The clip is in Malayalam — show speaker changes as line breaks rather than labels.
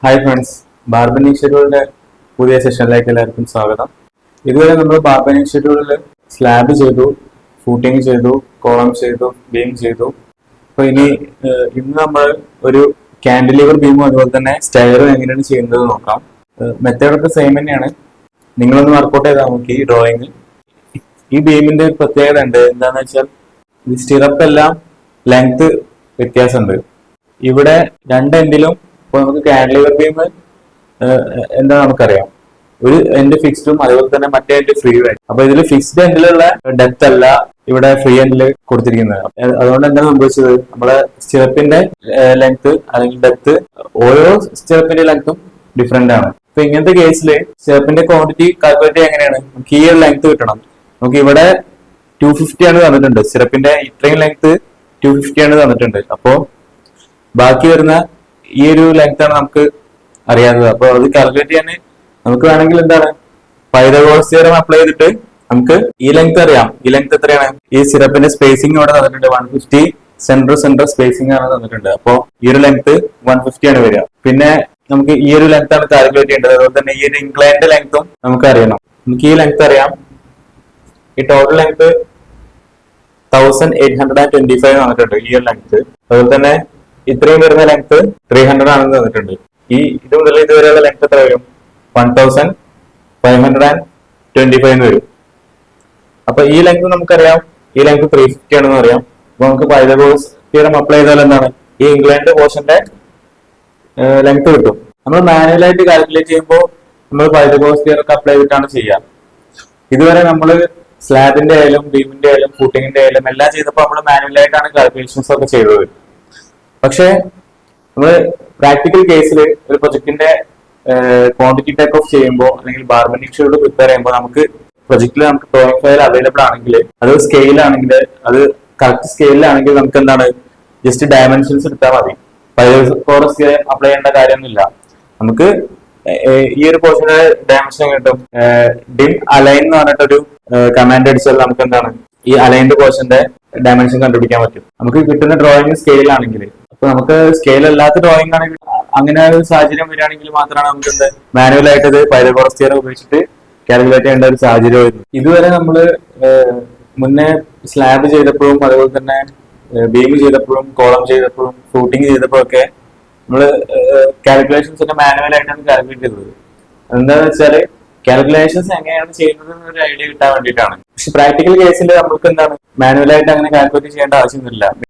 ഹായ് ഫ്രണ്ട്സ്, ബാർബനിങ് ഷെഡ്യൂളിന്റെ പുതിയ സെഷനിലേക്ക് എല്ലാവർക്കും സ്വാഗതം. ഇതുവരെ നമ്മൾ ബാർബനിങ് ഷെഡ്യൂളിൽ സ്ലാബ് ചെയ്തു, ഫൂട്ടിങ് ചെയ്തു, കോളം ചെയ്തു, ബീം ചെയ്തു. അപ്പൊ ഇന്ന് നമ്മൾ ഒരു കാൻഡിലിവർ ബീമും അതുപോലെ തന്നെ സ്റ്റെയറും എങ്ങനെയാണ് ചെയ്യുന്നത് നോക്കാം. മെത്തേഡൊക്കെ സെയിം തന്നെയാണ്. നിങ്ങളൊന്ന് വർക്കൗട്ട് ചെയ്താൽ നമുക്ക് ഈ ഡ്രോയിങ്. ഈ ബീമിന്റെ ഒരു പ്രത്യേകത ഉണ്ട്. എന്താന്ന് വെച്ചാൽ ഈ സ്റ്റിറപ്പ് എല്ലാം ലെങ്ത് വ്യത്യാസമുണ്ട്. ഇവിടെ രണ്ട് എൻഡിലും ഇപ്പൊ നമുക്ക് കാൻഡിലിവർ ബീം എന്താ നമുക്കറിയാം, ഒരു എൻഡ് ഫിക്സ്ഡും അതുപോലെ തന്നെ മറ്റേ എൻഡ് ഫ്രീ ആയി. അപ്പൊ ഇതിൽ ഫിക്സ്ഡ് എൻഡിലുള്ള ഡെപ്ത് അല്ല ഇവിടെ ഫ്രീ എൻഡിൽ കൊടുത്തിരിക്കുന്നത്. അതുകൊണ്ട് എന്താ സംഭവിച്ചത്, നമ്മളെ സ്റ്റിറപ്പിന്റെ ലെങ്ത് അല്ലെങ്കിൽ ഡെപ്ത് ഓരോ സ്റ്റിറപ്പിന്റെ ലെങ്ത്തും ഡിഫറെന്റ് ആണ്. അപ്പൊ ഇങ്ങനത്തെ കേസിൽ സ്റ്റിറപ്പിന്റെ ക്വാണ്ടിറ്റി കാൽക്കുലേറ്റ് ചെയ്യാൻ എങ്ങനെയാണ്, നമുക്ക് ഈ ഒരു ലെങ്ത് കിട്ടണം. നമുക്ക് ഇവിടെ 250 ആണ് തന്നിട്ടുണ്ട്, സ്റ്റിറപ്പിന്റെ ഇത്രയും ലെങ്ത് 250 ആണ് തന്നിട്ടുണ്ട്. അപ്പോ ബാക്കി വരുന്ന ഈ ഒരു ലെങ്ത് ആണ് നമുക്ക് അറിയാത്തത്. അപ്പൊ അത് കാൽക്കുലേറ്റ് ചെയ്യാൻ നമുക്ക് വേണമെങ്കിൽ എന്താണ്, പൈതഗോറസ് തിയറം അപ്ലൈ ചെയ്തിട്ട് നമുക്ക് ഈ ലെങ്ത് അറിയാം. ഈ ലെങ്ത് എത്രയാണ്, ഈ സിറപ്പിന്റെ സ്പേസിംഗ് ഇവിടെ തന്നിട്ടുണ്ട് 150 സെന്റർ സ്പേസിംഗ് ആണ് തന്നിട്ടുണ്ട്. അപ്പോ ഈ ഒരു ലെങ്ത് 150 ആണ് വരിക. പിന്നെ നമുക്ക് ഈ ഒരു ലെങ്ത് ആണ് കാൽക്കുലേറ്റ് ചെയ്യേണ്ടത്. അതുപോലെ തന്നെ ഈ ഒരു ഇൻക്ലൈൻഡ് ലെങ്ത്തും നമുക്ക് അറിയണം. നമുക്ക് ഈ ലെങ്ത് അറിയാം. ഈ ടോട്ടൽ ലെങ്ത് 1825 തന്നിട്ടുണ്ട് ഈ ഒരു ലെങ്ത്. അതുപോലെ തന്നെ ഇത്രയും വരുന്ന ലെങ്ത് 300 ആണെന്ന് തന്നിട്ടുണ്ട്. ഇത് മുതൽ ഇതുവരെയുള്ള ലെങ്ത് എത്ര വരും, 1525 വരും. അപ്പൊ ഈ ലെങ്ത് നമുക്കറിയാം, ഈ ലെങ്ത് 350 ആണെന്ന് അറിയാം. അപ്പൊ നമുക്ക് പൈതഗോറസ് തിയറം അപ്ലൈ ചെയ്താൽ എന്താണ്, ഈ ഇംഗ്ലണ്ട് പോർഷന്റെ ലെങ്ത് കിട്ടും. നമ്മൾ മാനുവലായിട്ട് കാൽക്കുലേറ്റ് ചെയ്യുമ്പോൾ നമ്മൾ പൈതഗോറസ് തിയറം ഒക്കെ അപ്ലൈ ചെയ്തിട്ടാണ് ചെയ്യുക. ഇതുവരെ നമ്മൾ സ്ലാബിന്റെ ആയാലും ബീമിന്റെ ആയാലും ഫൂട്ടിങ്ങിന്റെ ആയാലും എല്ലാം ചെയ്തപ്പോൾ നമ്മൾ മാനുവലായിട്ടാണ് കാൽക്കുലേഷൻസ് ഒക്കെ ചെയ്തത്. പക്ഷെ നമ്മൾ പ്രാക്ടിക്കൽ കേസിൽ ഒരു പ്രൊജക്ടിന്റെ ക്വാണ്ടിറ്റി ടേക്ക് ഓഫ് ചെയ്യുമ്പോൾ അല്ലെങ്കിൽ ബാർബനിങ് ഷെഡ്യൂൾ പ്രിപ്പയർ ചെയ്യുമ്പോൾ നമുക്ക് പ്രൊജക്റ്റിൽ നമുക്ക് ഡ്രോയിങ് ഫയൽ അവൈലബിൾ ആണെങ്കിൽ, അത് സ്കെയിലാണെങ്കിൽ, അത് കറക്റ്റ് സ്കെയിലാണെങ്കിൽ നമുക്ക് എന്താണ്, ജസ്റ്റ് ഡയമെൻഷൻസ് എടുത്താൽ മതി. പൈതഗോറസ് അപ്ലൈ ചെയ്യേണ്ട കാര്യമൊന്നുമില്ല. നമുക്ക് ഈ ഒരു പോർഷന്റെ ഡയമെൻഷൻ കിട്ടും. ഡിം അലൈൻ എന്ന് പറഞ്ഞിട്ടൊരു കമാൻഡ് അടിച്ചാൽ നമുക്ക് എന്താണ്, ഈ അലൈൻഡ് പോർഷന്റെ ഡയമെൻഷൻ കണ്ടുപിടിക്കാൻ പറ്റും. നമുക്ക് കിട്ടുന്ന ഡ്രോയിങ് സ്കെയിലാണെങ്കിൽ. അപ്പൊ നമുക്ക് സ്കെയിൽ അല്ലാത്ത ഡ്രോയിങ് ആണെങ്കിൽ, അങ്ങനെ ഒരു സാഹചര്യം വരികയാണെങ്കിൽ മാത്രമാണ് നമുക്ക് എന്ത് മാനുവലായിട്ട് ഇത് പൈതഗോറസ് തിയറം ഉപയോഗിച്ചിട്ട് കാൽക്കുലേറ്റ് ചെയ്യേണ്ട ഒരു സാഹചര്യം വരുന്നു. ഇതുവരെ നമ്മൾ മുന്നേ സ്ലാബ് ചെയ്തപ്പോഴും അതുപോലെ തന്നെ ബീം ചെയ്തപ്പോഴും കോളം ചെയ്തപ്പോഴും ഫൂട്ടിങ് ചെയ്തപ്പോഴൊക്കെ നമ്മൾ കാൽക്കുലേഷൻസ് ഒക്കെ മാനുവലായിട്ടാണ് കാൽക്കുലേറ്റ് ചെയ്തത്. എന്താണെന്ന് വെച്ചാൽ കാൽക്കുലേഷൻസ് എങ്ങനെയാണ് ചെയ്യുന്നത് എന്നൊരു ഐഡിയ കിട്ടാൻ വേണ്ടിയിട്ടാണ്. പക്ഷെ പ്രാക്ടിക്കൽ കേസിൽ നമുക്ക് എന്താണ്, മാനുവലായിട്ട് അങ്ങനെ കാൽക്കുലേറ്റ് ചെയ്യേണ്ട ആവശ്യമൊന്നുമില്ല.